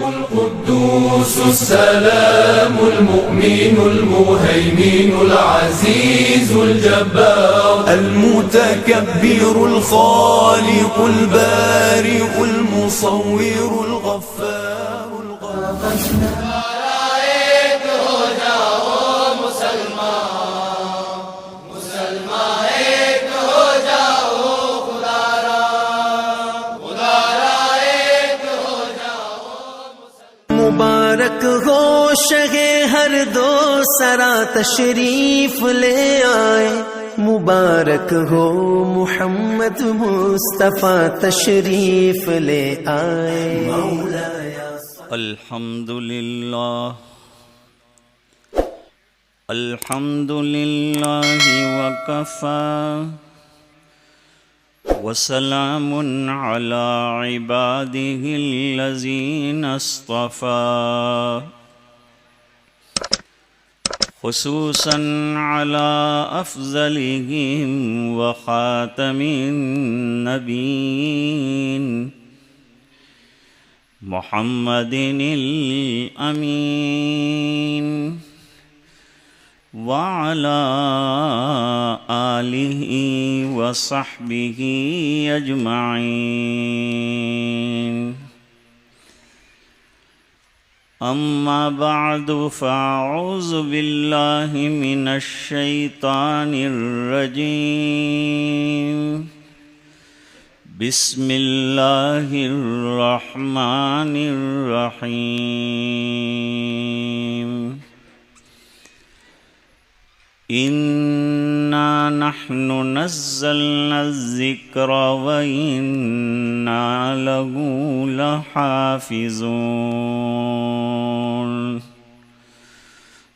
القدوس السلام المؤمن المهيمن العزيز الجبار المتكبر الخالق البارئ المصور الغفار الغفار مبارک ہو شہ ہر دو سرا تشریف لے آئے، مبارک ہو محمد مصطفیٰ تشریف لے آئے۔ الحمدللہ الحمدللہ وکفی وسلام علی عباده الذین اصطفى خصوصا علی افضلهم وخاتم النبیین محمد الامین وعلى آلہ وصحبہ اجمعین، اما بعد فاعوذ باللہ من الشیطان الرجیم، بسم اللہ الرحمن الرحیم، اِنَّا نَحْنُ نَزَّلْنَا الذِّكْرَ وَإِنَّا لَهُ لَحَافِظُونَ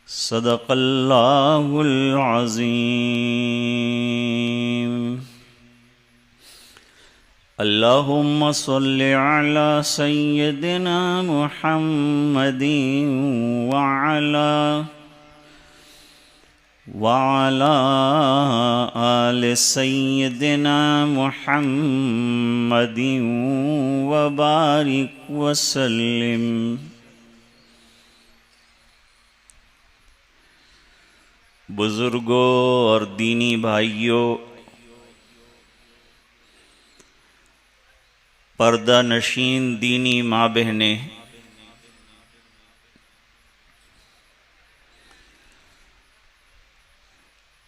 صدق اللہ العظیم۔ اللہم صل علی سیدنا محمد وعلى آل سیدنا محمد وبارک وسلم۔ بزرگوں اور دینی بھائیوں، پردہ نشین دینی ماں بہنیں،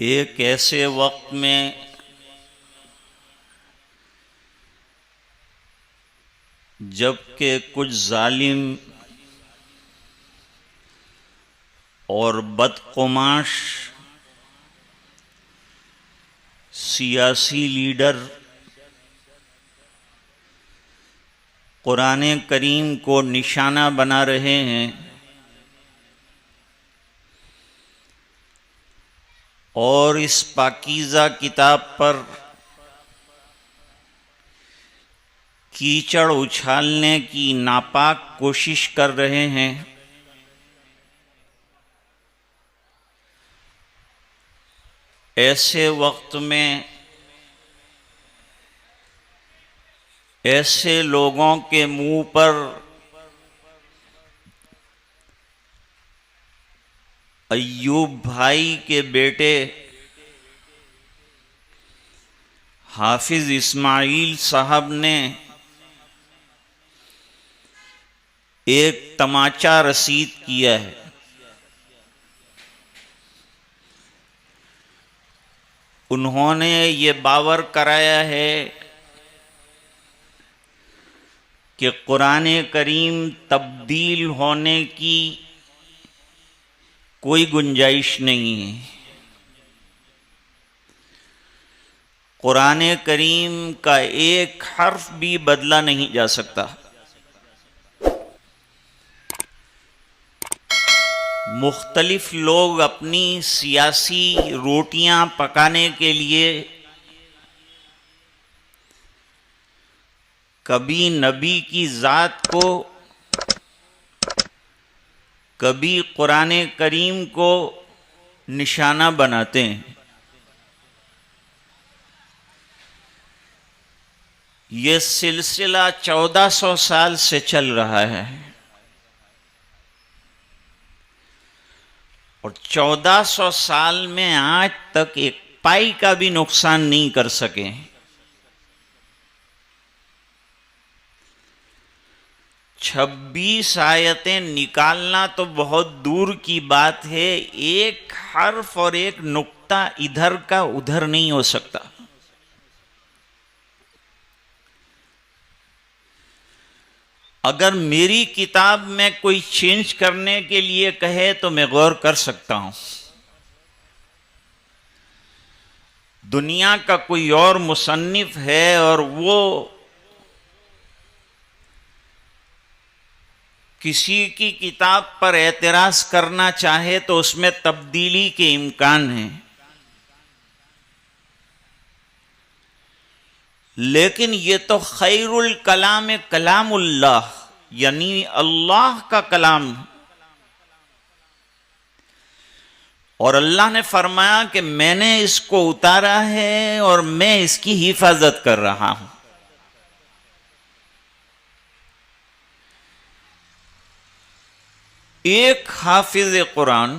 ایک ایسے وقت میں جب کہ کچھ ظالم اور بدقماش سیاسی لیڈر قرآن کریم کو نشانہ بنا رہے ہیں اور اس پاکیزہ کتاب پر کیچڑ اچھالنے کی ناپاک کوشش کر رہے ہیں، ایسے وقت میں ایسے لوگوں کے منہ پر ایوب بھائی کے بیٹے حافظ اسماعیل صاحب نے ایک تماچا رسید کیا ہے۔ انہوں نے یہ باور کرایا ہے کہ قرآن کریم تبدیل ہونے کی کوئی گنجائش نہیں ہے، قرآن کریم کا ایک حرف بھی بدلا نہیں جا سکتا۔ مختلف لوگ اپنی سیاسی روٹیاں پکانے کے لیے کبھی نبی کی ذات کو، کبھی قرآن کریم کو نشانہ بناتے ہیں۔ یہ سلسلہ 1400 سال سے چل رہا ہے۔ اور 1400 سال میں آج تک ایک پائی کا بھی نقصان نہیں کر سکے. 26 آیتیں نکالنا تو بہت دور کی بات ہے، ایک حرف اور ایک نقطہ ادھر کا ادھر نہیں ہو سکتا. اگر میری کتاب میں کوئی چینج کرنے کے لیے کہے تو میں غور کر سکتا ہوں. دنیا کا کوئی اور مصنف ہے اور وہ کسی کی کتاب پر اعتراض کرنا چاہے تو اس میں تبدیلی کے امکان ہیں، لیکن یہ تو خیر الکلام کلام اللہ، یعنی اللہ کا کلام، اور اللہ نے فرمایا کہ میں نے اس کو اتارا ہے اور میں اس کی حفاظت کر رہا ہوں. ایک حافظ قرآن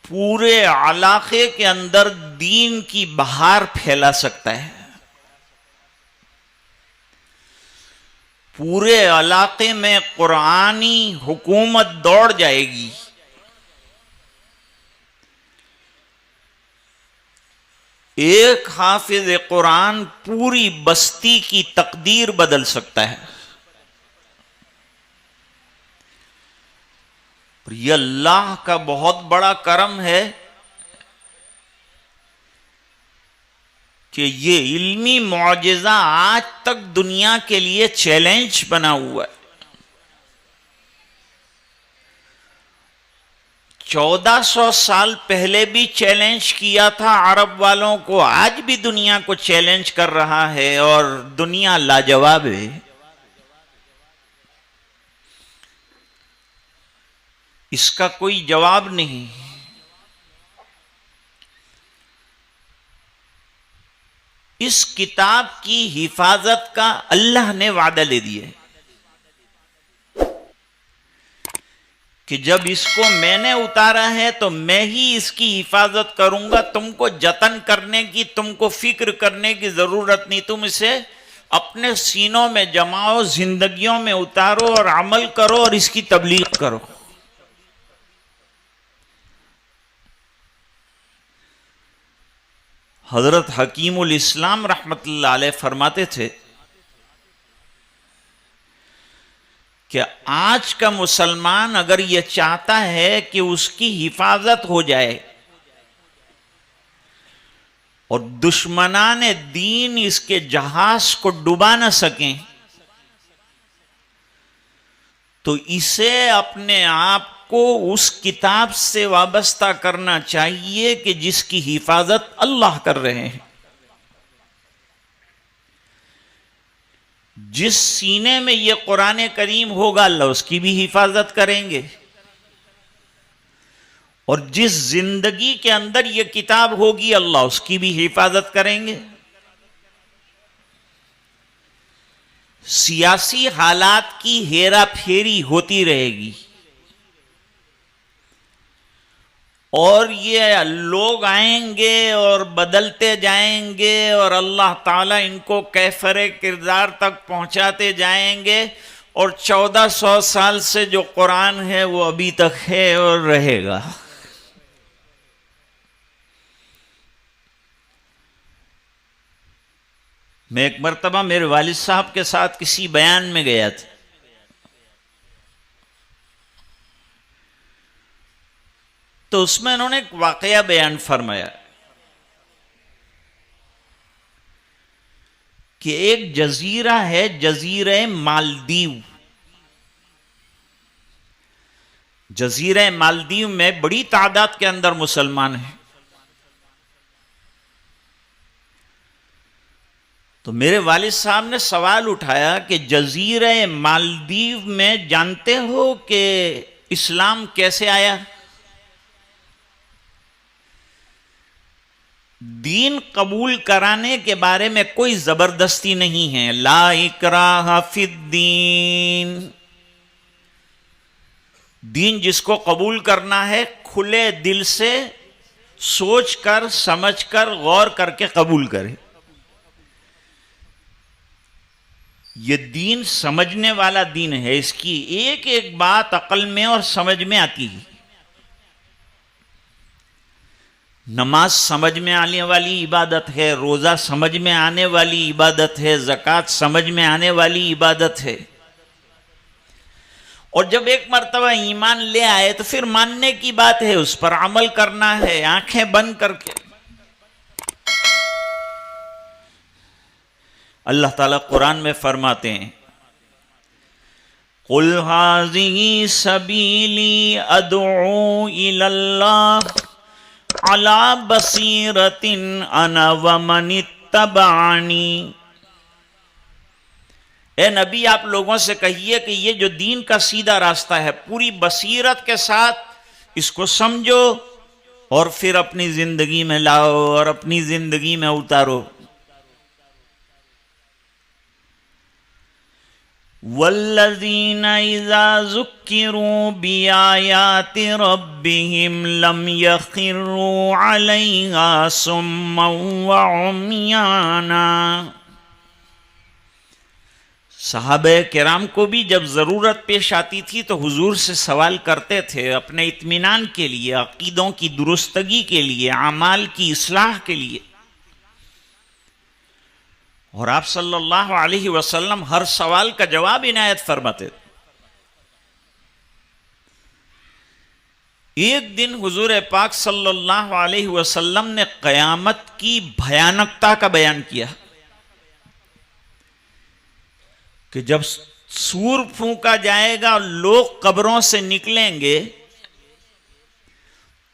پورے علاقے کے اندر دین کی بہار پھیلا سکتا ہے. پورے علاقے میں قرآنی حکومت دوڑ جائے گی. ایک حافظ قرآن پوری بستی کی تقدیر بدل سکتا ہے. یہ اللہ کا بہت بڑا کرم ہے کہ یہ علمی معجزہ آج تک دنیا کے لیے چیلنج بنا ہوا ہے. 1400 سال پہلے بھی چیلنج کیا تھا عرب والوں کو، آج بھی دنیا کو چیلنج کر رہا ہے اور دنیا لاجواب ہے. اس کا کوئی جواب نہیں. اس کتاب کی حفاظت کا اللہ نے وعدہ لے دیا کہ جب اس کو میں نے اتارا ہے تو میں ہی اس کی حفاظت کروں گا. تم کو جتن کرنے کی، تم کو فکر کرنے کی ضرورت نہیں. تم اسے اپنے سینوں میں جماؤ، زندگیوں میں اتارو اور عمل کرو اور اس کی تبلیغ کرو. حضرت حکیم الاسلام رحمت اللہ علیہ فرماتے تھے کہ آج کا مسلمان اگر یہ چاہتا ہے کہ اس کی حفاظت ہو جائے اور دشمنان دین اس کے جہاز کو ڈبا نہ سکیں، تو اسے اپنے آپ کو اس کتاب سے وابستہ کرنا چاہیے کہ جس کی حفاظت اللہ کر رہے ہیں. جس سینے میں یہ قرآن کریم ہوگا اللہ اس کی بھی حفاظت کریں گے، اور جس زندگی کے اندر یہ کتاب ہوگی اللہ اس کی بھی حفاظت کریں گے. سیاسی حالات کی ہیرا پھیری ہوتی رہے گی اور یہ لوگ آئیں گے اور بدلتے جائیں گے اور اللہ تعالیٰ ان کو کیفر کردار تک پہنچاتے جائیں گے، اور 1400 سال سے جو قرآن ہے وہ ابھی تک ہے اور رہے گا. میں ایک مرتبہ میرے والد صاحب کے ساتھ کسی بیان میں گیا تھا، تو اس میں انہوں نے ایک واقعہ بیان فرمایا کہ ایک جزیرہ ہے، جزیرہ مالدیو. جزیرہ مالدیو میں بڑی تعداد کے اندر مسلمان ہیں. تو میرے والد صاحب نے سوال اٹھایا کہ جزیرہ مالدیو میں جانتے ہو کہ اسلام کیسے آیا؟ دین قبول کرانے کے بارے میں کوئی زبردستی نہیں ہے. لا اکراہ فی الدین، دین جس کو قبول کرنا ہے کھلے دل سے سوچ کر سمجھ کر غور کر کے قبول کرے. یہ دین سمجھنے والا دین ہے، اس کی ایک ایک بات عقل میں اور سمجھ میں آتی ہے. نماز سمجھ میں آنے والی عبادت ہے، روزہ سمجھ میں آنے والی عبادت ہے، زکوٰۃ سمجھ میں آنے والی عبادت ہے. اور جب ایک مرتبہ ایمان لے آئے تو پھر ماننے کی بات ہے، اس پر عمل کرنا ہے آنکھیں بند کر کے. اللہ تعالیٰ قرآن میں فرماتے ہیں قُلْ هَٰذِهِ سَبِيلِي أَدْعُو إِلَى اللَّهِ عَلَىٰ بَصِيرَةٍ أَنَا وَمَنِ اتَّبَعَنِي. اے نبی آپ لوگوں سے کہیے کہ یہ جو دین کا سیدھا راستہ ہے پوری بصیرت کے ساتھ اس کو سمجھو اور پھر اپنی زندگی میں لاؤ اور اپنی زندگی میں اتارو. وَالَّذِينَ إِذَا ذُكِّرُوا بِآيَاتِ رَبِّهِمْ لَمْ يَخِرُّوا عَلَيْهَا صُمًّا وَعُمْيَانًا. صحابہ کرام کو بھی جب ضرورت پیش آتی تھی تو حضور سے سوال کرتے تھے اپنے اطمینان کے لیے، عقیدوں کی درستگی کے لیے، اعمال کی اصلاح کے لیے. اور آپ صلی اللہ علیہ وسلم ہر سوال کا جواب عنایت فرماتے تھے. ایک دن حضور پاک صلی اللہ علیہ وسلم نے قیامت کی بھیانکتا کا بیان کیا کہ جب سور پھونکا جائے گا اور لوگ قبروں سے نکلیں گے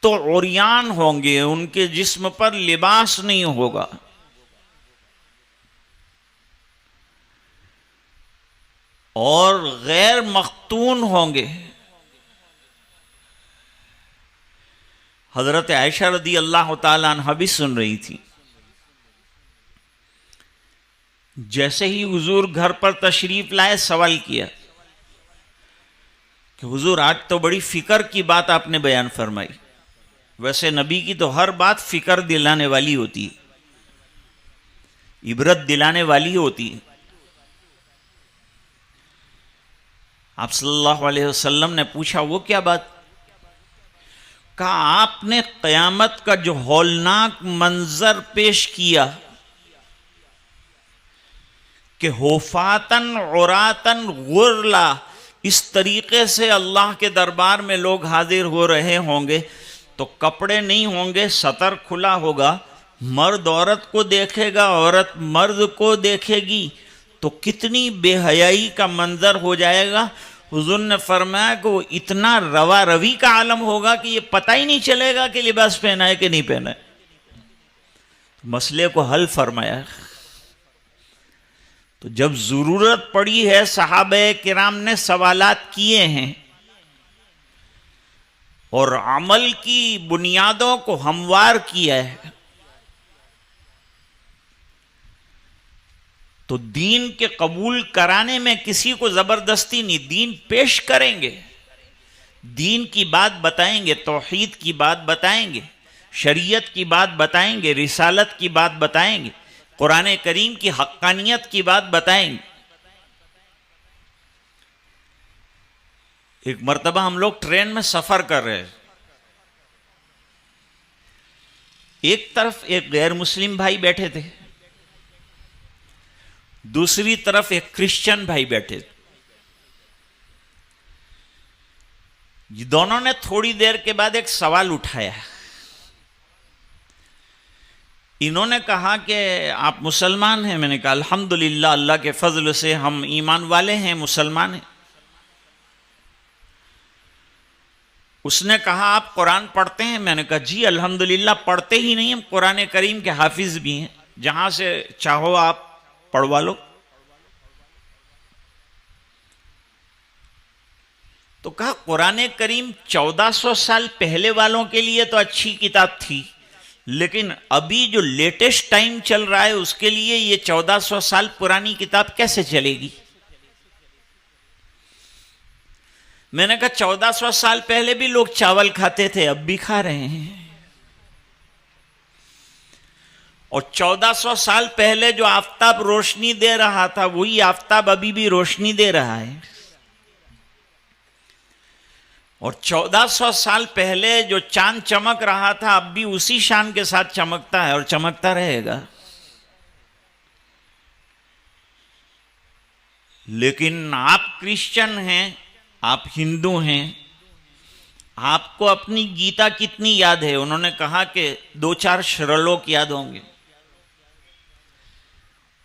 تو عریان ہوں گے، ان کے جسم پر لباس نہیں ہوگا. اور غیر مختون ہوں گے. حضرت عائشہ رضی اللہ تعالیٰ عنہ بھی سن رہی تھی. جیسے ہی حضور گھر پر تشریف لائے سوال کیا کہ حضور آج تو بڑی فکر کی بات آپ نے بیان فرمائی. ویسے نبی کی تو ہر بات فکر دلانے والی ہوتی ہے، عبرت دلانے والی ہوتی ہے. آپ صلی اللہ علیہ وسلم نے پوچھا وہ کیا بات؟ کہا آپ نے قیامت کا جو ہولناک منظر پیش کیا کہ حفاتن عراتن غرلا، اس طریقے سے اللہ کے دربار میں لوگ حاضر ہو رہے ہوں گے تو کپڑے نہیں ہوں گے، سطر کھلا ہوگا، مرد عورت کو دیکھے گا، عورت مرد کو دیکھے گی، تو کتنی بے حیائی کا منظر ہو جائے گا. حضور نے فرمایا کہ وہ اتنا روا روی کا عالم ہوگا کہ یہ پتہ ہی نہیں چلے گا کہ لباس پہنا ہے کہ نہیں پہنا ہے. مسئلے کو حل فرمایا. تو جب ضرورت پڑی ہے صحابہ کرام نے سوالات کیے ہیں اور عمل کی بنیادوں کو ہموار کیا ہے، تو دین کے قبول کرانے میں کسی کو زبردستی نہیں، دین پیش کریں گے، دین کی بات بتائیں گے، توحید کی بات بتائیں گے، شریعت کی بات بتائیں گے، رسالت کی بات بتائیں گے، قرآن کریم کی حقانیت کی بات بتائیں گے. ایک مرتبہ ہم لوگ ٹرین میں سفر کر رہے، ایک طرف ایک غیر مسلم بھائی بیٹھے تھے، دوسری طرف ایک کرسچن بھائی بیٹھے. دونوں نے تھوڑی دیر کے بعد ایک سوال اٹھایا. انہوں نے کہا کہ آپ مسلمان ہیں؟ میں نے کہا الحمدللہ اللہ کے فضل سے ہم ایمان والے ہیں، مسلمان ہیں. اس نے کہا آپ قرآن پڑھتے ہیں؟ میں نے کہا جی الحمدللہ پڑھتے ہی نہیں، ہم قرآن کریم کے حافظ بھی ہیں، جہاں سے چاہو آپ پڑھوا لو. تو کہا قرآن کریم 1400 سال پہلے والوں کے لیے تو اچھی کتاب تھی، لیکن ابھی جو لیٹسٹ ٹائم چل رہا ہے اس کے لیے یہ 1400 سال پرانی کتاب کیسے چلے گی؟ میں نے کہا 1400 سال پہلے بھی لوگ چاول کھاتے تھے، اب بھی کھا رہے ہیں، اور 1400 سال پہلے جو آفتاب روشنی دے رہا تھا وہی آفتاب ابھی بھی روشنی دے رہا ہے، اور 1400 سال پہلے جو چاند چمک رہا تھا اب بھی اسی شان کے ساتھ چمکتا ہے اور چمکتا رہے گا۔ لیکن آپ کرسچن ہیں، آپ ہندو ہیں، آپ کو اپنی گیتا کتنی یاد ہے؟ انہوں نے کہا کہ 2-4 شلوک یاد ہوں گے۔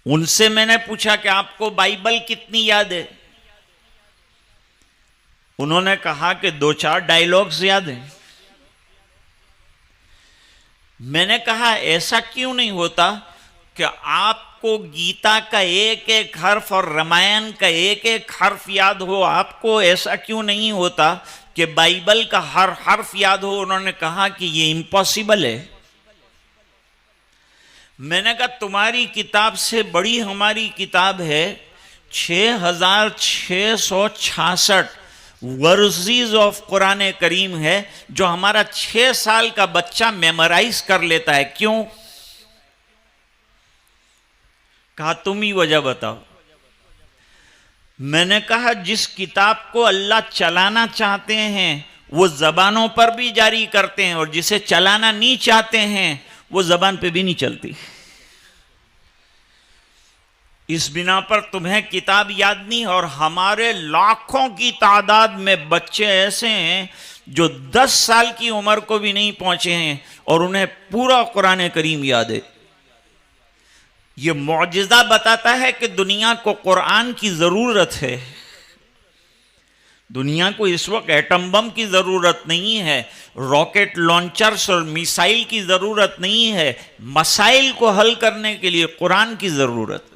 ان سے میں نے پوچھا کہ آپ کو بائبل کتنی یاد ہے؟ انہوں نے کہا کہ 2-4 ڈائیلاگز یاد ہیں۔ میں نے کہا ایسا کیوں نہیں ہوتا کہ آپ کو گیتا کا ایک ایک حرف اور رامائن کا ایک ایک حرف یاد ہو؟ آپ کو ایسا کیوں نہیں ہوتا کہ بائبل کا ہر حرف یاد ہو؟ انہوں نے کہا کہ یہ امپاسبل ہے۔ میں نے کہا تمہاری کتاب سے بڑی ہماری کتاب ہے، 6666 ورزز آف قرآن کریم ہے، جو ہمارا 6 سال کا بچہ میمورائز کر لیتا ہے۔ کیوں؟ کہا تم ہی وجہ بتاؤ۔ میں نے کہا جس کتاب کو اللہ چلانا چاہتے ہیں وہ زبانوں پر بھی جاری کرتے ہیں، اور جسے چلانا نہیں چاہتے ہیں وہ زبان پہ بھی نہیں چلتی۔ اس بنا پر تمہیں کتاب یاد نہیں، اور ہمارے لاکھوں کی تعداد میں بچے ایسے ہیں جو 10 سال کی عمر کو بھی نہیں پہنچے ہیں اور انہیں پورا قرآن کریم یاد ہے۔ یہ معجزہ بتاتا ہے کہ دنیا کو قرآن کی ضرورت ہے۔ دنیا کو اس وقت ایٹم بم کی ضرورت نہیں ہے، راکٹ لانچرز اور میسائل کی ضرورت نہیں ہے، مسائل کو حل کرنے کے لیے قرآن کی ضرورت ہے۔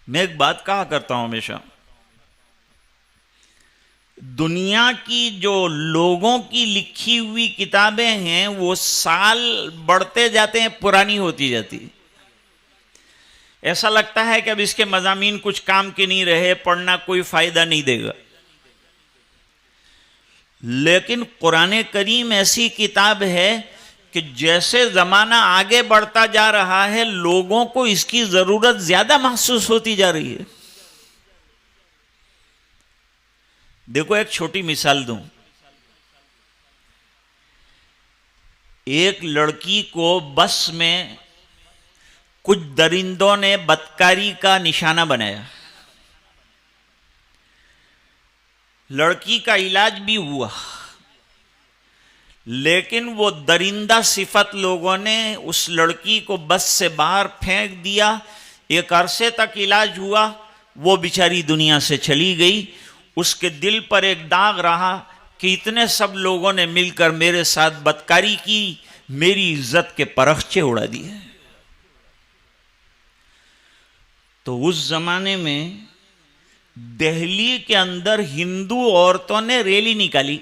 میں ایک بات کہا کرتا ہوں ہمیشہ، دنیا کی جو لوگوں کی لکھی ہوئی کتابیں ہیں وہ سال بڑھتے جاتے ہیں، پرانی ہوتی جاتی۔ ایسا لگتا ہے کہ اب اس کے مضامین کچھ کام کے نہیں رہے، پڑھنا کوئی فائدہ نہیں دے گا۔ لیکن قرآن کریم ایسی کتاب ہے کہ جیسے زمانہ آگے بڑھتا جا رہا ہے لوگوں کو اس کی ضرورت زیادہ محسوس ہوتی جا رہی ہے۔ دیکھو ایک چھوٹی مثال دوں، ایک لڑکی کو بس میں کچھ درندوں نے بدکاری کا نشانہ بنایا، لڑکی کا علاج بھی ہوا، لیکن وہ درندہ صفت لوگوں نے اس لڑکی کو بس سے باہر پھینک دیا۔ ایک عرصے تک علاج ہوا، وہ بیچاری دنیا سے چلی گئی۔ اس کے دل پر ایک داغ رہا کہ اتنے سب لوگوں نے مل کر میرے ساتھ بدکاری کی، میری عزت کے پرخچے اڑا دیے۔ تو اس زمانے میں دہلی کے اندر ہندو عورتوں نے ریلی نکالی،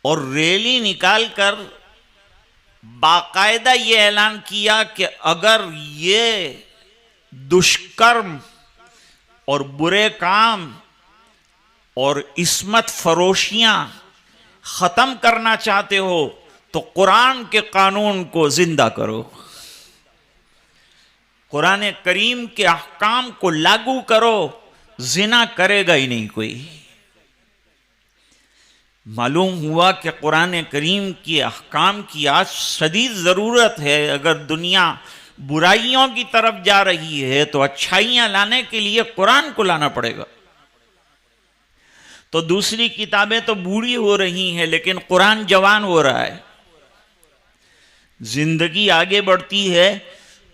اور ریلی نکال کر باقاعدہ یہ اعلان کیا کہ اگر یہ دشکرم اور برے کام اور عصمت فروشیاں ختم کرنا چاہتے ہو تو قرآن کے قانون کو زندہ کرو، قرآن کریم کے احکام کو لاگو کرو، زنا کرے گا ہی نہیں کوئی۔ معلوم ہوا کہ قرآن کریم کی احکام کی آج شدید ضرورت ہے۔ اگر دنیا برائیوں کی طرف جا رہی ہے تو اچھائیاں لانے کے لیے قرآن کو لانا پڑے گا۔ تو دوسری کتابیں تو بوڑھی ہو رہی ہیں لیکن قرآن جوان ہو رہا ہے۔ زندگی آگے بڑھتی ہے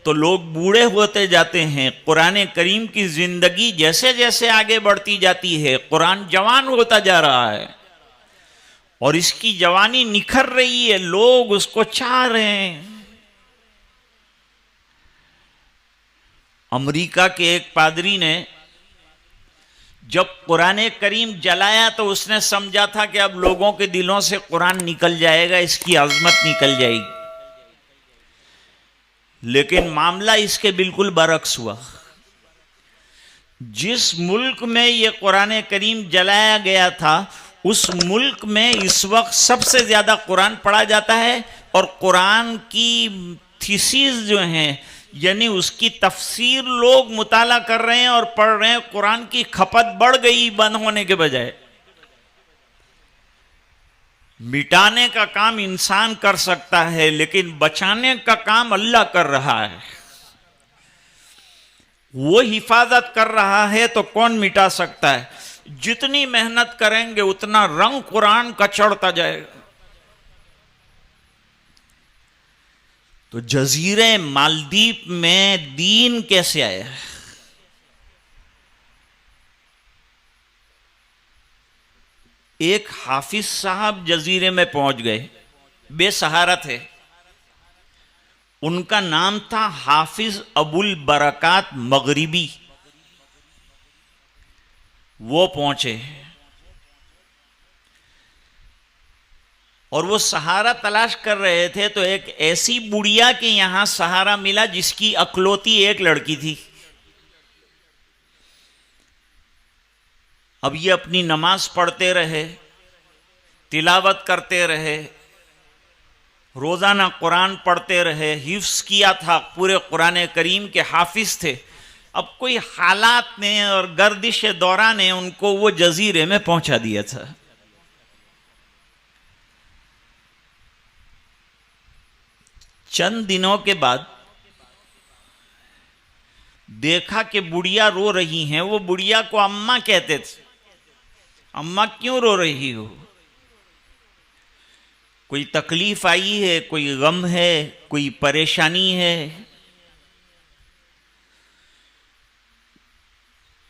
تو لوگ بوڑھے ہوتے جاتے ہیں، قرآن کریم کی زندگی جیسے جیسے آگے بڑھتی جاتی ہے قرآن جوان ہوتا جا رہا ہے، اور اس کی جوانی نکھر رہی ہے، لوگ اس کو چاہ رہے ہیں۔ امریکہ کے ایک پادری نے جب قرآن کریم جلایا تو اس نے سمجھا تھا کہ اب لوگوں کے دلوں سے قرآن نکل جائے گا، اس کی عظمت نکل جائے گی، لیکن معاملہ اس کے بالکل برعکس ہوا۔ جس ملک میں یہ قرآن کریم جلایا گیا تھا اس ملک میں اس وقت سب سے زیادہ قرآن پڑھا جاتا ہے، اور قرآن کی تھیسیز جو ہیں یعنی اس کی تفسیر لوگ مطالعہ کر رہے ہیں اور پڑھ رہے ہیں. قرآن کی کھپت بڑھ گئی بند ہونے کے بجائے. مٹانے کا کام انسان کر سکتا ہے لیکن بچانے کا کام اللہ کر رہا ہے. وہ حفاظت کر رہا ہے تو کون مٹا سکتا ہے؟ جتنی محنت کریں گے اتنا رنگ قرآن کا چڑھتا جائے گا. تو جزیرے مالدیپ میں دین کیسے آیا ہے؟ ایک حافظ صاحب جزیرے میں پہنچ گئے، بے سہارا تھے. ان کا نام تھا حافظ ابو البرکات مغربی. وہ پہنچے اور وہ سہارا تلاش کر رہے تھے تو ایک ایسی بڑھیا کے یہاں سہارا ملا جس کی اکلوتی ایک لڑکی تھی. اب یہ اپنی نماز پڑھتے رہے، تلاوت کرتے رہے، روزانہ قرآن پڑھتے رہے، حفظ کیا تھا پورے قرآن کریم کے حافظ تھے. اب کوئی حالات نے اور گردش دورہ نے ان کو وہ جزیرے میں پہنچا دیا تھا. چند دنوں کے بعد دیکھا کہ بڑھیا رو رہی ہیں. وہ بڑھیا کو اماں کہتے تھے. اماں کیوں رو رہی ہو؟ کوئی تکلیف آئی ہے، کوئی غم ہے، کوئی پریشانی ہے؟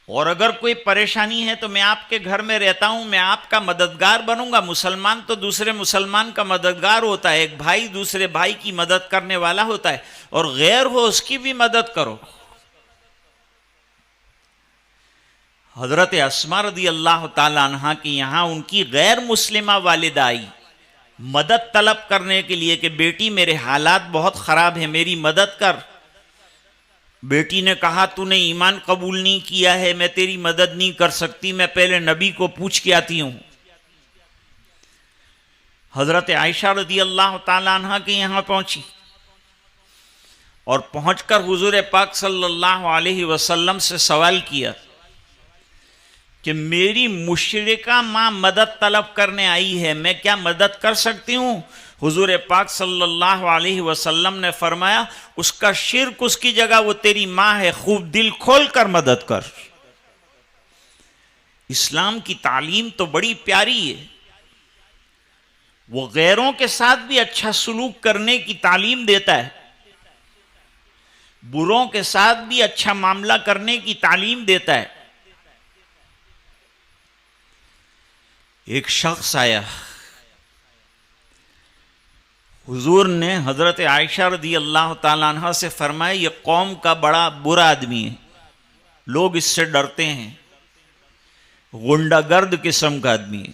اور اگر کوئی پریشانی ہے تو میں آپ کے گھر میں رہتا ہوں، میں آپ کا مددگار بنوں گا. مسلمان تو دوسرے مسلمان کا مددگار ہوتا ہے، ایک بھائی دوسرے بھائی کی مدد کرنے والا ہوتا ہے، اور غیر ہو اس کی بھی مدد کرو. حضرت اسماء رضی اللہ تعالی عنہ کی یہاں ان کی غیر مسلمہ والدہ آئی مدد طلب کرنے کے لیے کہ بیٹی میرے حالات بہت خراب ہیں، میری مدد کر. بیٹی نے کہا تو نے ایمان قبول نہیں کیا ہے، میں تیری مدد نہیں کر سکتی، میں پہلے نبی کو پوچھ کے آتی ہوں. حضرت عائشہ رضی اللہ تعالی عنہ کے یہاں پہنچی اور پہنچ کر حضور پاک صلی اللہ علیہ وسلم سے سوال کیا کہ میری مشرکہ ماں مدد طلب کرنے آئی ہے، میں کیا مدد کر سکتی ہوں؟ حضور پاک صلی اللہ علیہ وسلم نے فرمایا اس کا شرک اس کی جگہ، وہ تیری ماں ہے، خوب دل کھول کر مدد کر. اسلام کی تعلیم تو بڑی پیاری ہے. وہ غیروں کے ساتھ بھی اچھا سلوک کرنے کی تعلیم دیتا ہے، بروں کے ساتھ بھی اچھا معاملہ کرنے کی تعلیم دیتا ہے. ایک شخص آیا، حضور نے حضرت عائشہ رضی اللہ تعالیٰ عنہ سے فرمایا یہ قوم کا بڑا برا آدمی ہے، لوگ اس سے ڈرتے ہیں، غنڈہ گرد قسم کا آدمی ہے،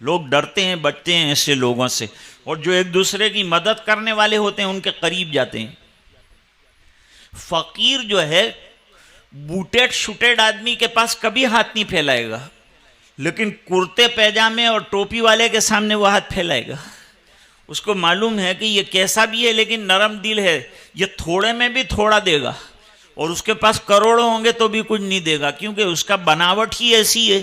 لوگ ڈرتے ہیں بچتے ہیں ایسے لوگوں سے، اور جو ایک دوسرے کی مدد کرنے والے ہوتے ہیں ان کے قریب جاتے ہیں. فقیر جو ہے بوٹیڈ شوٹیڈ آدمی کے پاس کبھی ہاتھ نہیں پھیلائے گا، لیکن کرتے پیجامے اور ٹوپی والے کے سامنے وہ ہاتھ پھیلائے گا. اس کو معلوم ہے کہ یہ کیسا بھی ہے لیکن نرم دل ہے، یہ تھوڑے میں بھی تھوڑا دے گا، اور اس کے پاس کروڑوں ہوں گے تو بھی کچھ نہیں دے گا، کیونکہ اس کا بناوٹ ہی ایسی ہے،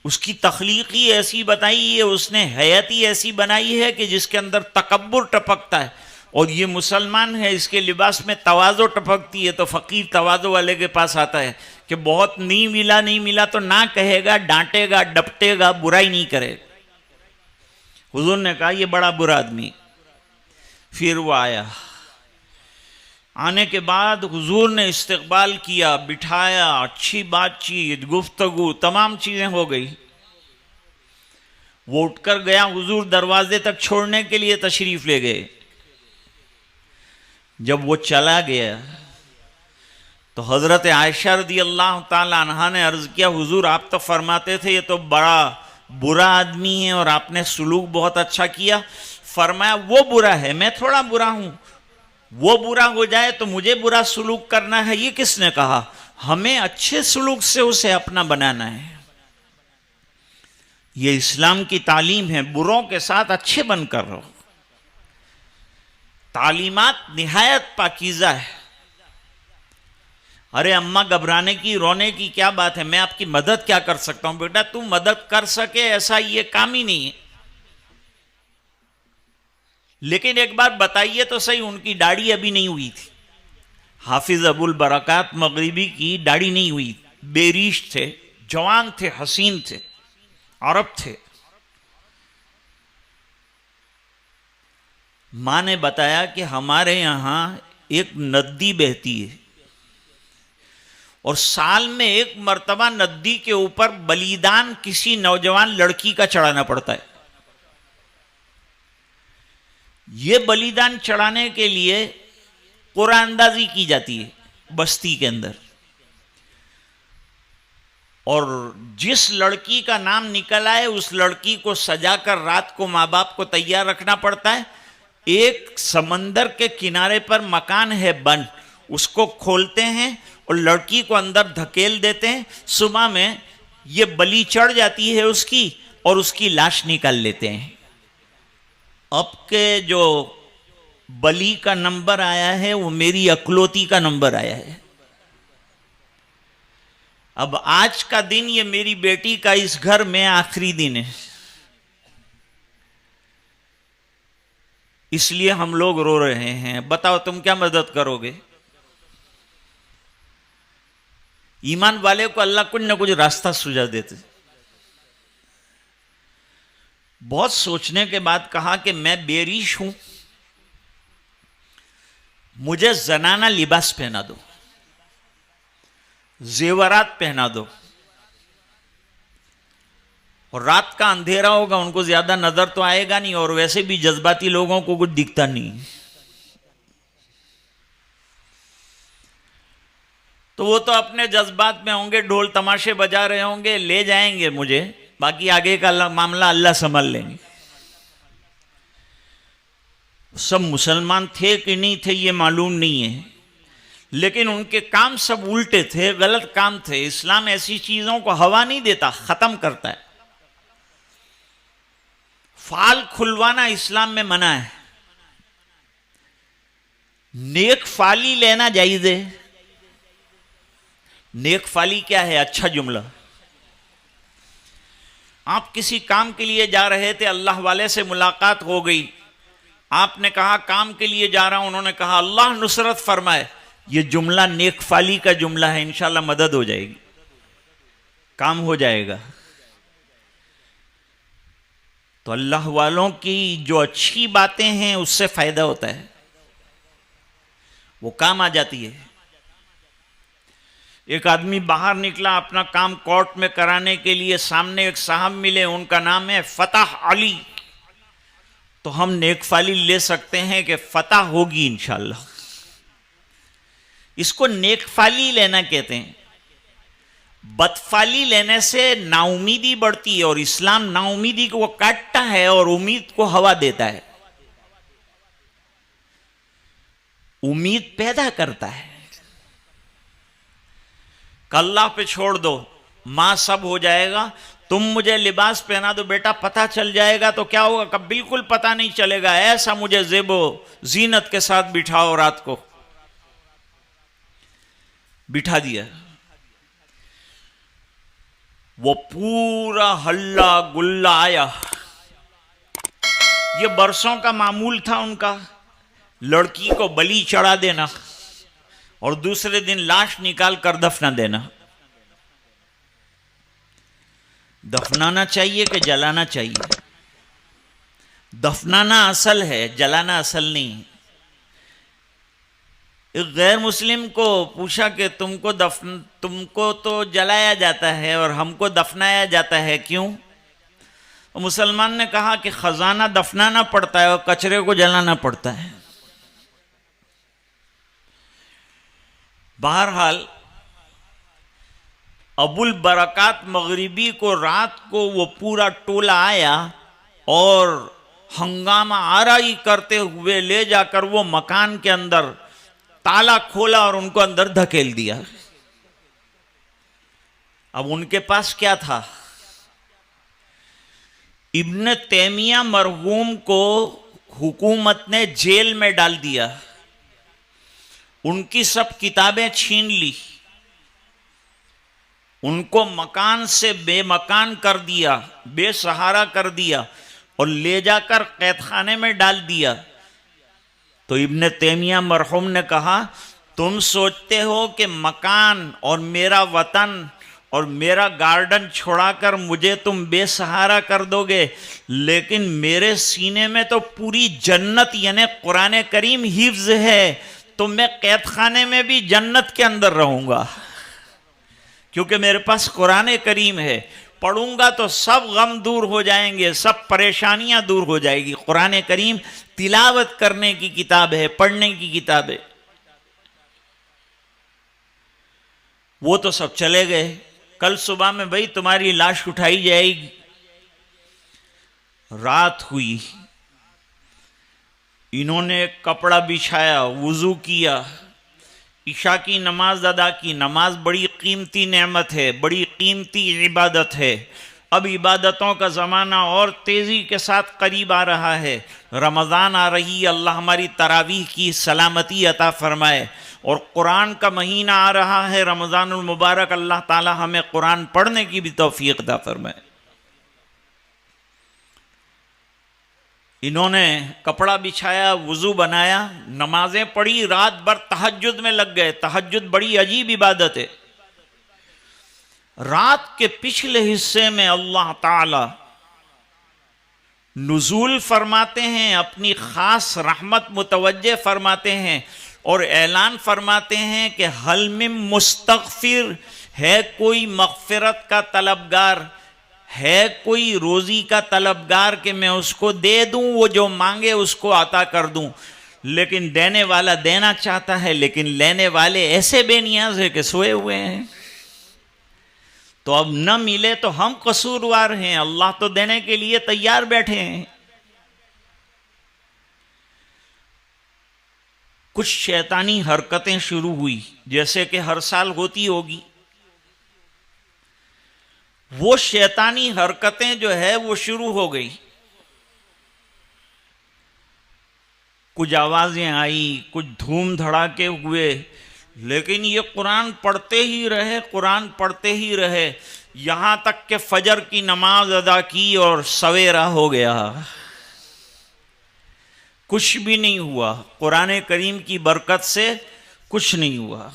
اس کی تخلیق ہی ایسی بتائی ہے، اس نے حیات ہی ایسی بنائی ہے کہ جس کے اندر تکبر ٹپکتا ہے. اور یہ مسلمان ہے، اس کے لباس میں تواضع ٹپکتی ہے. تو فقیر تواضع والے کے پاس آتا ہے کہ بہت نہیں ملا تو نہ کہے گا، ڈانٹے گا، ڈپٹے گا، برائی نہیں کرے گا. حضور نے کہا یہ بڑا برا آدمی. پھر وہ آیا، آنے کے بعد حضور نے استقبال کیا، بٹھایا، اچھی بات چیت، گفتگو، تمام چیزیں ہو گئی. وہ اٹھ کر گیا، حضور دروازے تک چھوڑنے کے لیے تشریف لے گئے. جب وہ چلا گیا تو حضرت عائشہ رضی اللہ تعالی عنہا نے عرض کیا حضور آپ تو فرماتے تھے یہ تو بڑا برا آدمی ہے اور آپ نے سلوک بہت اچھا کیا. فرمایا وہ برا ہے، میں تھوڑا برا ہوں، وہ برا ہو جائے تو مجھے برا سلوک کرنا ہے، یہ کس نے کہا؟ ہمیں اچھے سلوک سے اسے اپنا بنانا ہے. یہ اسلام کی تعلیم ہے. بروں کے ساتھ اچھے بن کر رہو. تعلیمات نہایت پاکیزہ ہے. ارے اماں گھبرانے کی رونے کی کیا بات ہے, میں آپ کی مدد کیا کر سکتا ہوں؟ بیٹا تم مدد کر سکے ایسا یہ کام ہی نہیں ہے. لیکن ایک بار بتائیے تو صحیح, ان کی داڑھی ابھی نہیں ہوئی تھی. حافظ ابو البرکات مغربی کی داڑھی نہیں ہوئی, بے ریش تھے, جوان تھے, حسین تھے, عرب تھے. ماں نے بتایا کہ ہمارے یہاں ایک ندی بہتی ہے اور سال میں ایک مرتبہ ندی کے اوپر بلیدان کسی نوجوان لڑکی کا چڑھانا پڑتا ہے. یہ بلیدان چڑھانے کے لیے قرآن اندازی کی جاتی ہے بستی کے اندر, اور جس لڑکی کا نام نکل آئے اس لڑکی کو سجا کر رات کو ماں باپ کو تیار رکھنا پڑتا ہے. ایک سمندر کے کنارے پر مکان ہے بن, اس کو کھولتے ہیں اور لڑکی کو اندر دھکیل دیتے ہیں. صبح میں یہ بلی چڑھ جاتی ہے اس کی, اور اس کی لاش نکال لیتے ہیں. اب کے جو بلی کا نمبر آیا ہے وہ میری اکلوتی کا نمبر آیا ہے. اب آج کا دن یہ میری بیٹی کا اس گھر میں آخری دن ہے, اس لیے ہم لوگ رو رہے ہیں. بتاؤ تم کیا مدد کرو گے؟ ایمان والے کو اللہ کچھ نہ کچھ راستہ سجھا دیتے. بہت سوچنے کے بعد کہا کہ میں بے ریش ہوں, مجھے زنانہ لباس پہنا دو, زیورات پہنا دو, اور رات کا اندھیرا ہوگا, ان کو زیادہ نظر تو آئے گا نہیں, اور ویسے بھی جذباتی لوگوں کو کچھ دکھتا نہیں. تو وہ تو اپنے جذبات میں ہوں گے, ڈھول تماشے بجا رہے ہوں گے, لے جائیں گے مجھے, باقی آگے کا معاملہ اللہ سنبھال لیں گے. سب مسلمان تھے کہ نہیں تھے یہ معلوم نہیں ہے, لیکن ان کے کام سب الٹے تھے, غلط کام تھے. اسلام ایسی چیزوں کو ہوا نہیں دیتا, ختم کرتا ہے. فال کھلوانا اسلام میں منع ہے. نیک فالی لینا جائز ہے. نیک فالی کیا ہے؟ اچھا جملہ. آپ کسی کام کے لیے جا رہے تھے, اللہ والے سے ملاقات ہو گئی, آپ نے کہا کام کے لیے جا رہا ہوں, انہوں نے کہا اللہ نصرت فرمائے. یہ جملہ نیک فالی کا جملہ ہے, انشاءاللہ مدد ہو جائے گی, کام ہو جائے گا. تو اللہ والوں کی جو اچھی باتیں ہیں اس سے فائدہ ہوتا ہے, وہ کام آ جاتی ہے. ایک آدمی باہر نکلا اپنا کام کورٹ میں کرانے کے لیے, سامنے ایک صاحب ملے, ان کا نام ہے فتح علی. تو ہم نیک فالی لے سکتے ہیں کہ فتح ہوگی انشاءاللہ. اس کو نیک فالی لینا کہتے ہیں. بدفالی لینے سے نا امیدی بڑھتی ہے, اور اسلام نا امیدی کو کاٹتا ہے اور امید کو ہوا دیتا ہے, امید پیدا کرتا ہے. کہ اللہ پہ چھوڑ دو, ماں سب ہو جائے گا, تم مجھے لباس پہنا دو بیٹا, پتہ چل جائے گا تو کیا ہوگا؟ کہ بالکل پتہ نہیں چلے گا, ایسا مجھے زیب و زینت کے ساتھ بٹھاؤ. رات کو بٹھا دیا, وہ پورا ہلا گلا آیا. یہ برسوں کا معمول تھا ان کا, لڑکی کو بلی چڑھا دینا اور دوسرے دن لاش نکال کر دفنا دینا. دفنانا چاہیے کہ جلانا چاہیے؟ دفنانا اصل ہے, جلانا اصل نہیں. ایک غیر مسلم کو پوچھا کہ تم کو تو جلایا جاتا ہے اور ہم کو دفنایا جاتا ہے, کیوں؟ مسلمان نے کہا کہ خزانہ دفنانا پڑتا ہے اور کچرے کو جلانا پڑتا ہے. بہرحال ابو البرکات مغربی کو رات کو وہ پورا ٹولہ آیا اور ہنگامہ آرائی کرتے ہوئے لے جا کر وہ مکان کے اندر تالا کھولا اور ان کو اندر دھکیل دیا. اب ان کے پاس کیا تھا؟ ابن تیمیہ مرحوم کو حکومت نے جیل میں ڈال دیا، ان کی سب کتابیں چھین لی، ان کو مکان سے بے مکان کر دیا، بے سہارا کر دیا اور لے جا کر قید خانے میں ڈال دیا۔ تو ابن تیمیہ مرحوم نے کہا تم سوچتے ہو کہ مکان اور میرا وطن اور میرا گارڈن چھوڑا کر مجھے تم بے سہارا کر دو گے، لیکن میرے سینے میں تو پوری جنت یعنی قرآن کریم حفظ ہے، تو میں قید خانے میں بھی جنت کے اندر رہوں گا، کیونکہ میرے پاس قرآن کریم ہے، پڑھوں گا تو سب غم دور ہو جائیں گے، سب پریشانیاں دور ہو جائے گی۔ قرآن کریم تلاوت کرنے کی کتاب ہے، پڑھنے کی کتاب ہے۔ وہ تو سب چلے گئے، کل صبح میں بھائی تمہاری لاش اٹھائی جائے گی۔ رات ہوئی، انہوں نے ایک کپڑا بچھایا، وضو کیا، عشاء کی نماز ادا کی۔ نماز بڑی قیمتی نعمت ہے، بڑی قیمتی عبادت ہے۔ اب عبادتوں کا زمانہ اور تیزی کے ساتھ قریب آ رہا ہے، رمضان آ رہی ہے، اللہ ہماری تراویح کی سلامتی عطا فرمائے، اور قرآن کا مہینہ آ رہا ہے رمضان المبارک، اللہ تعالی ہمیں قرآن پڑھنے کی بھی توفیق عطا فرمائے۔ انہوں نے کپڑا بچھایا، وضو بنایا، نمازیں پڑھی، رات بھر تہجد میں لگ گئے۔ تہجد بڑی عجیب عبادت ہے۔ رات کے پچھلے حصے میں اللہ تعالی نزول فرماتے ہیں، اپنی خاص رحمت متوجہ فرماتے ہیں اور اعلان فرماتے ہیں کہ حل من مستغفر، ہے کوئی مغفرت کا طلبگار، ہے کوئی روزی کا طلبگار کہ میں اس کو دے دوں، وہ جو مانگے اس کو عطا کر دوں۔ لیکن دینے والا دینا چاہتا ہے، لیکن لینے والے ایسے بے نیاز ہے کہ سوئے ہوئے ہیں۔ تو اب نہ ملے تو ہم قصوروار ہیں، اللہ تو دینے کے لیے تیار بیٹھے ہیں۔ کچھ شیطانی حرکتیں شروع ہوئی، جیسے کہ ہر سال ہوتی ہوگی۔ وہ شیطانی حرکتیں جو ہے وہ شروع ہو گئی۔ کچھ آوازیں آئی، کچھ دھوم دھڑاکے ہوئے، لیکن یہ قرآن پڑھتے ہی رہے، قرآن پڑھتے ہی رہے، یہاں تک کہ فجر کی نماز ادا کی اور سویرا ہو گیا۔ کچھ بھی نہیں ہوا، قرآن کریم کی برکت سے کچھ نہیں ہوا۔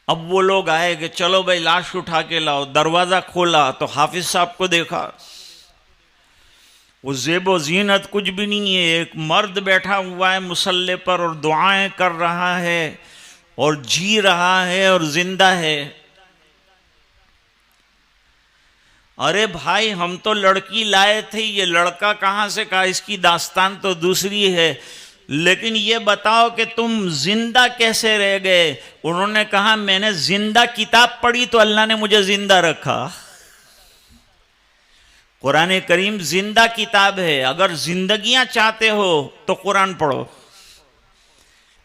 اب وہ لوگ آئے کہ چلو بھائی لاش اٹھا کے لاؤ۔ دروازہ کھولا تو حافظ صاحب کو دیکھا، وہ زیب و زینت کچھ بھی نہیں ہے، ایک مرد بیٹھا ہوا ہے مصلی پر اور دعائیں کر رہا ہے اور جی رہا ہے اور زندہ ہے۔ ارے بھائی ہم تو لڑکی لائے تھے، یہ لڑکا کہاں سے؟ کہا اس کی داستان تو دوسری ہے، لیکن یہ بتاؤ کہ تم زندہ کیسے رہ گئے؟ انہوں نے کہا میں نے زندہ کتاب پڑھی تو اللہ نے مجھے زندہ رکھا۔ قرآن کریم زندہ کتاب ہے، اگر زندگیاں چاہتے ہو تو قرآن پڑھو،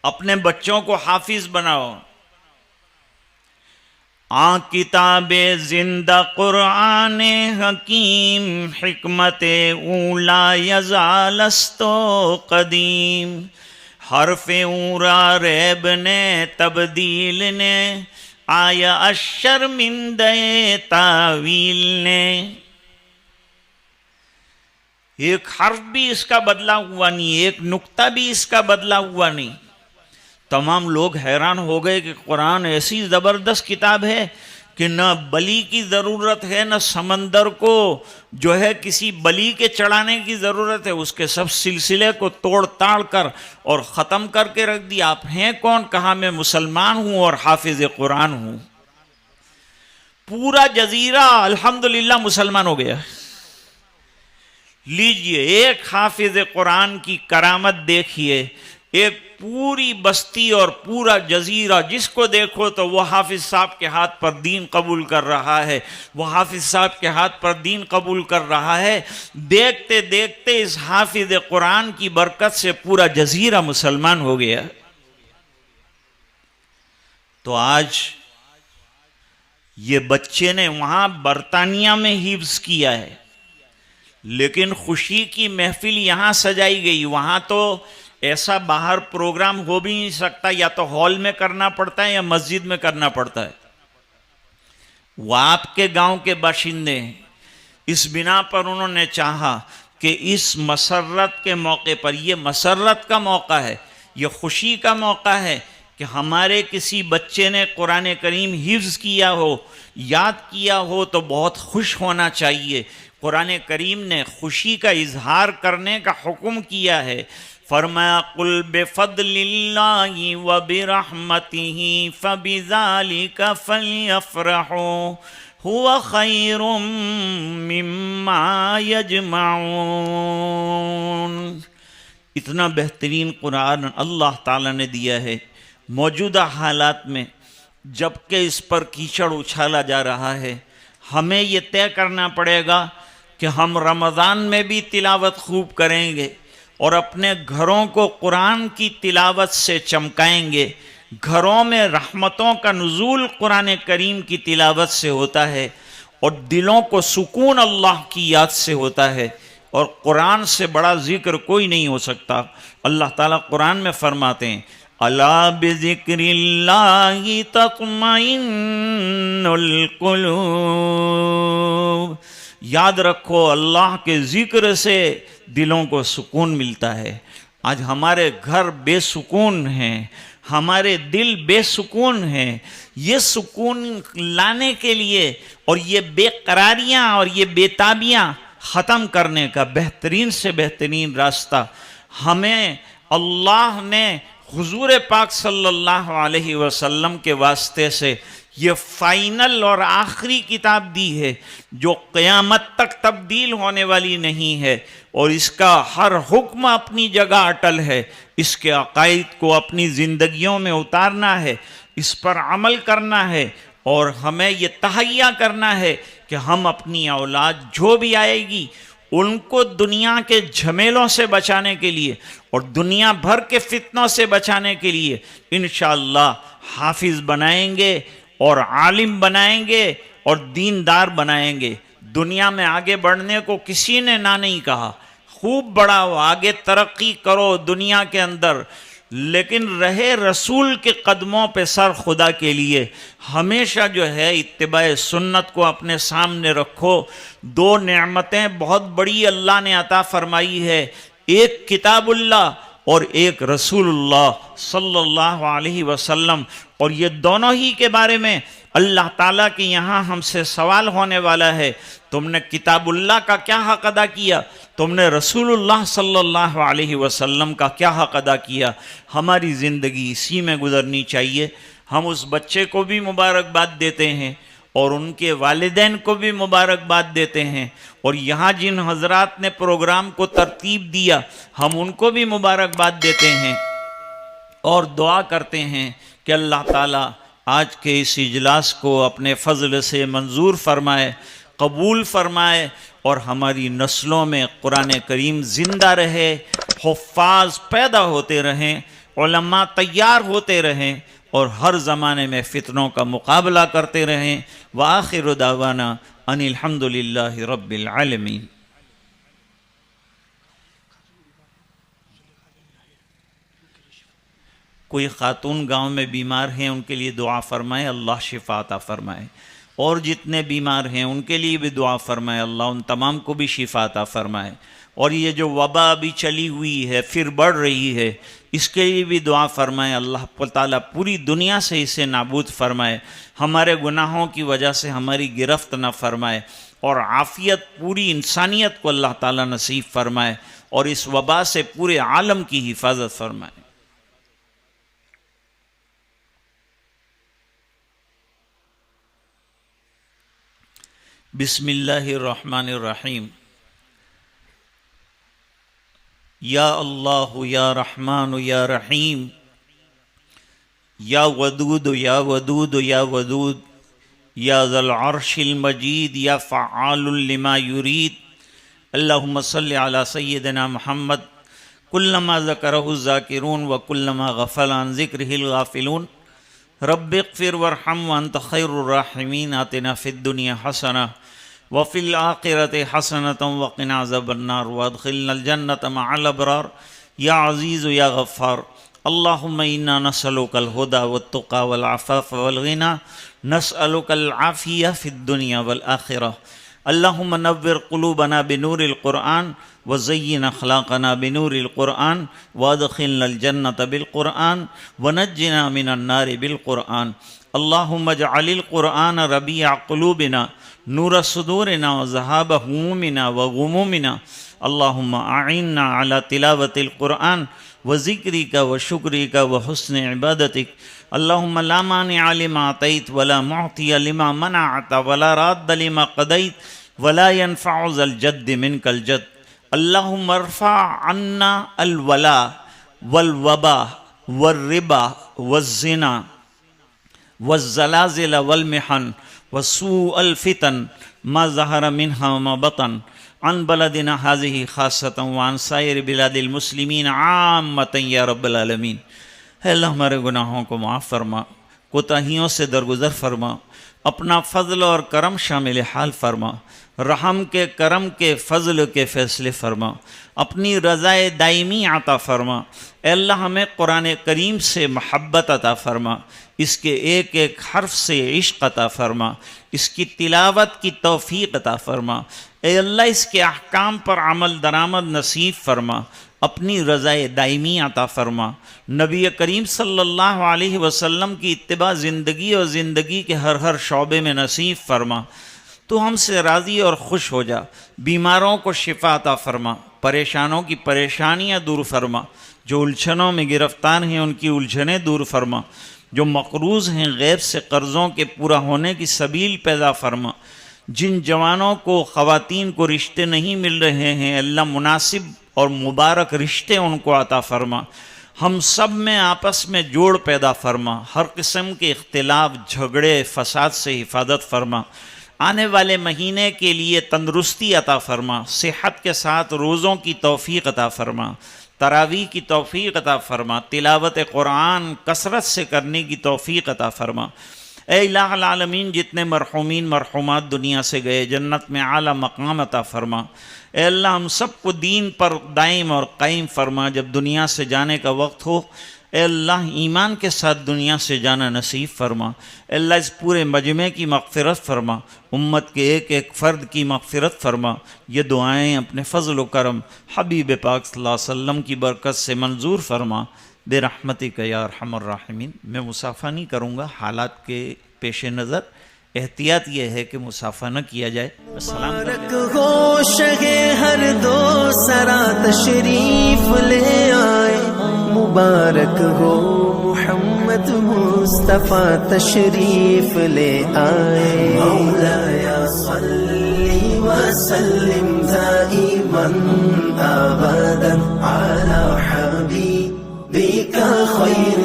اپنے بچوں کو حافظ بناؤ۔ کتاب زندہ قرآن حکیم، حکمت اولا یزالستو قدیم، حرف اورا ریب نے تبدیل نے، آیا الشرمندہ تاویل نے۔ ایک حرف بھی اس کا بدلا ہوا نہیں، ایک نقطہ بھی اس کا بدلا ہوا نہیں۔ تمام لوگ حیران ہو گئے کہ قرآن ایسی زبردست کتاب ہے کہ نہ بلی کی ضرورت ہے، نہ سمندر کو جو ہے کسی بلی کے چڑھانے کی ضرورت ہے، اس کے سب سلسلے کو توڑ تاڑ کر اور ختم کر کے رکھ دیا۔ آپ ہیں کون؟ کہا میں مسلمان ہوں اور حافظ قرآن ہوں۔ پورا جزیرہ الحمدللہ مسلمان ہو گیا۔ لیجئے ایک حافظ قرآن کی کرامت دیکھیے، ایک پوری بستی اور پورا جزیرہ جس کو دیکھو تو وہ حافظ صاحب کے ہاتھ پر دین قبول کر رہا ہے، وہ حافظ صاحب کے ہاتھ پر دین قبول کر رہا ہے۔ دیکھتے دیکھتے اس حافظ قرآن کی برکت سے پورا جزیرہ مسلمان ہو گیا۔ تو آج یہ بچے نے وہاں برطانیہ میں حفظ کیا ہے، لیکن خوشی کی محفل یہاں سجائی گئی، وہاں تو ایسا باہر پروگرام ہو بھی نہیں سکتا، یا تو ہال میں کرنا پڑتا ہے یا مسجد میں کرنا پڑتا ہے۔ وہ آپ کے گاؤں کے باشندے ہیں، اس بنا پر انہوں نے چاہا کہ اس مسرت کے موقع پر، یہ مسرت کا موقع ہے، یہ خوشی کا موقع ہے کہ ہمارے کسی بچے نے قرآن کریم حفظ کیا ہو، یاد کیا ہو، تو بہت خوش ہونا چاہیے۔ قرآن کریم نے خوشی کا اظہار کرنے کا حکم کیا ہے، فرمایا قُلْ بِفَضْلِ اللَّهِ وَبِرَحْمَتِهِ فَبِذَلِكَ فَلْيَفْرَحُوا هُوَ خَيْرٌ مِّمَّا يَجْمَعُونَ۔ اتنا بہترین قرآن اللہ تعالیٰ نے دیا ہے موجودہ حالات میں، جبکہ اس پر کیچڑ اچھالا جا رہا ہے۔ ہمیں یہ طے کرنا پڑے گا کہ ہم رمضان میں بھی تلاوت خوب کریں گے اور اپنے گھروں کو قرآن کی تلاوت سے چمکائیں گے۔ گھروں میں رحمتوں کا نزول قرآن کریم کی تلاوت سے ہوتا ہے، اور دلوں کو سکون اللہ کی یاد سے ہوتا ہے، اور قرآن سے بڑا ذکر کوئی نہیں ہو سکتا۔ اللہ تعالیٰ قرآن میں فرماتے ہیں الا بذکر اللہ تطمئن القلوب، یاد رکھو اللہ کے ذکر سے دلوں کو سکون ملتا ہے۔ آج ہمارے گھر بے سکون ہیں، ہمارے دل بے سکون ہیں۔ یہ سکون لانے کے لیے اور یہ بے قراریاں اور یہ بے تابیاں ختم کرنے کا بہترین سے بہترین راستہ ہمیں اللہ نے حضور پاک صلی اللہ علیہ وسلم کے واسطے سے یہ فائنل اور آخری کتاب دی ہے، جو قیامت تک تبدیل ہونے والی نہیں ہے، اور اس کا ہر حکم اپنی جگہ اٹل ہے۔ اس کے عقائد کو اپنی زندگیوں میں اتارنا ہے، اس پر عمل کرنا ہے، اور ہمیں یہ تہیہ کرنا ہے کہ ہم اپنی اولاد جو بھی آئے گی ان کو دنیا کے جھمیلوں سے بچانے کے لیے اور دنیا بھر کے فتنوں سے بچانے کے لیے انشاءاللہ حافظ بنائیں گے اور عالم بنائیں گے اور دیندار بنائیں گے۔ دنیا میں آگے بڑھنے کو کسی نے نہ نہیں کہا، خوب بڑھاؤ، آگے ترقی کرو دنیا کے اندر، لیکن رہے رسول کے قدموں پہ سر خدا کے لیے ہمیشہ جو ہے اتباع سنت کو اپنے سامنے رکھو۔ دو نعمتیں بہت بڑی اللہ نے عطا فرمائی ہے، ایک کتاب اللہ اور ایک رسول اللہ صلی اللہ علیہ وسلم، اور یہ دونوں ہی کے بارے میں اللہ تعالیٰ کے یہاں ہم سے سوال ہونے والا ہے۔ تم نے کتاب اللہ کا کیا حق ادا کیا؟ تم نے رسول اللہ صلی اللہ علیہ وسلم کا کیا حق ادا کیا؟ ہماری زندگی اسی میں گزرنی چاہیے۔ ہم اس بچے کو بھی مبارکباد دیتے ہیں اور ان کے والدین کو بھی مبارکباد دیتے ہیں، اور یہاں جن حضرات نے پروگرام کو ترتیب دیا ہم ان کو بھی مبارکباد دیتے ہیں، اور دعا کرتے ہیں کہ اللہ تعالیٰ آج کے اس اجلاس کو اپنے فضل سے منظور فرمائے، قبول فرمائے، اور ہماری نسلوں میں قرآن کریم زندہ رہے، حفاظ پیدا ہوتے رہیں، علماء تیار ہوتے رہیں، اور ہر زمانے میں فتنوں کا مقابلہ کرتے رہیں۔ وآخر دعوانا ان الحمد للہ رب العالمین۔ کوئی خاتون گاؤں میں بیمار ہیں ان کے لیے دعا فرمائے، اللہ شفا عطا فرمائے، اور جتنے بیمار ہیں ان کے لیے بھی دعا فرمائے، اللہ ان تمام کو بھی شفا عطا فرمائے۔ اور یہ جو وبا ابھی چلی ہوئی ہے پھر بڑھ رہی ہے، اس کے لیے بھی دعا فرمائے، اللہ تعالیٰ پوری دنیا سے اسے نابود فرمائے، ہمارے گناہوں کی وجہ سے ہماری گرفت نہ فرمائے، اور عافیت پوری انسانیت کو اللہ تعالیٰ نصیب فرمائے، اور اس وبا سے پورے عالم کی حفاظت فرمائے۔ بسم اللہ الرحمن الرحیم۔ یا اللہ یا رحمان یا رحیم، یا ودود یا ودود یا ودود، یا ذا العرش المجید، یا فعال لما یرید۔ اللہم صلی علی سیدنا محمد کلما ذکرہ الذاکرون وکلما غفل عن ذکرہ الغافلون۔ رب اغفر وارحم وانت خیر الراحمین آتنا فی الدنیا حسنہ وفی الآخرۃ حسنۃ وقنا عذاب النار وادخلنا الجنۃ مع الابرار یا عزیز یا غفار اللہم انا نسألک الہدی والتقی والعفاف والغنی نسألک العافیہ فی الدنیا والآخرہ اللہم نور قلوبنا بنور القرآن وزین اخلاقنا بنور القرآن وادخلنا الجنۃ بالقرآن ونجنا من النار بالقرآن اللہم اجعل القرآن ربیع قلوبنا نور صدورنا وذہاب ہمومنا وغمومنا اللہم اعنا علی تلاوت القرآن وذکرک وشکرک وحسن عبادتک اللہم لا مانع لما اعطیت ولا معطی لما منعت ولا راد لما قضیت ولا ينفع ذا الجد منک الجد اللہم ارفع عنا الولاء والوباء والربا والزنا والزلازل والمحن وسوء الفتن ما ظہر منها وما بطن عن بلدنا هذه خاصة وعن سائر بلاد المسلمین عامة یا رب العالمین۔ اے اللہ ہمارے گناہوں کو معاف فرما، کوتاہیوں سے درگزر فرما، اپنا فضل اور کرم شامل حال فرما، رحم کے کرم کے فضل کے فیصلے فرما، اپنی رضا دائمی عطا فرما۔ اے اللہ ہمیں قرآن کریم سے محبت عطا فرما، اس کے ایک ایک حرف سے عشق عطا فرما، اس کی تلاوت کی توفیق عطا فرما۔ اے اللہ اس کے احکام پر عمل درآمد نصیب فرما، اپنی رضا دائمی عطا فرما۔ نبی کریم صلی اللہ علیہ وسلم کی اتباع زندگی اور زندگی کے ہر شعبے میں نصیب فرما۔ تو ہم سے راضی اور خوش ہو جا، بیماروں کو شفا عطا فرما، پریشانوں کی پریشانیاں دور فرما، جو الجھنوں میں گرفتار ہیں ان کی الجھنیں دور فرما، جو مقروض ہیں غیب سے قرضوں کے پورا ہونے کی سبیل پیدا فرما۔ جن جوانوں کو خواتین کو رشتے نہیں مل رہے ہیں اللہ مناسب اور مبارک رشتے ان کو عطا فرما۔ ہم سب میں آپس میں جوڑ پیدا فرما، ہر قسم کے اختلاف جھگڑے فساد سے حفاظت فرما۔ آنے والے مہینے کے لیے تندرستی عطا فرما، صحت کے ساتھ روزوں کی توفیق عطا فرما، تراویح کی توفیق عطا فرما، تلاوت قرآن کثرت سے کرنے کی توفیق عطا فرما۔ اے الہ العالمین جتنے مرحومین مرحومات دنیا سے گئے جنت میں اعلیٰ مقام عطا فرما۔ اے اللہ ہم سب کو دین پر دائم اور قائم فرما، جب دنیا سے جانے کا وقت ہو اے اللہ ایمان کے ساتھ دنیا سے جانا نصیب فرما۔ اے اللہ اس پورے مجمع کی مغفرت فرما، امت کے ایک ایک فرد کی مغفرت فرما۔ یہ دعائیں اپنے فضل و کرم حبیب پاک صلی اللہ علیہ وسلم کی برکت سے منظور فرما برحمتک یا ارحم الراحمین۔ میں مصافحہ نہیں کروں گا، حالات کے پیش نظر احتیاط یہ ہے کہ مصافحہ نہ کیا جائے۔ السلام مبارک ہو شہ ہر دو سرا تشریف لے آئے، مبارک ہو محمد مصطفیٰ تشریف لے آئے۔ مولایا صلی وسلم دائما ابدا علی حبیبک خیر